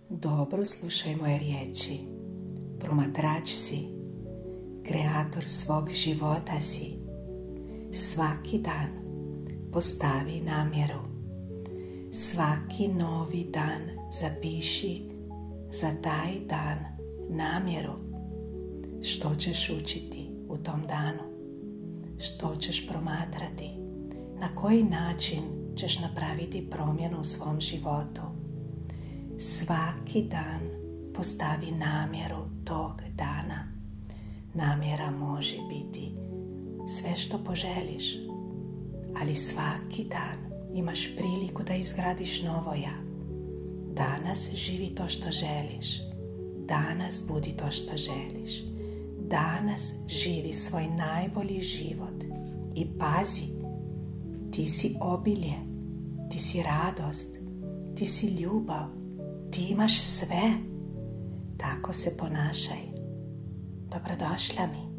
Dobro slušaj moje riječi. Promatrač si, kreator svog života si. Svaki dan postavi namjeru. Svaki novi dan zapiši za taj dan namjeru. Što ćeš učiti u tom danu? Što ćeš promatrati? Na koji način ćeš napraviti promjenu u svom životu? Svaki dan postavi namjeru tog dana. Namjera može biti sve što poželiš, ali svaki dan imaš priliku da izgradiš novo ja. Danas živi to što želiš. Danas budi to što želiš. Danas živi svoj najbolji život. I pazi, ti si obilje, ti si radost, ti si ljubav, ti imaš sve. Tako se ponašaj. Dobrodošla mi.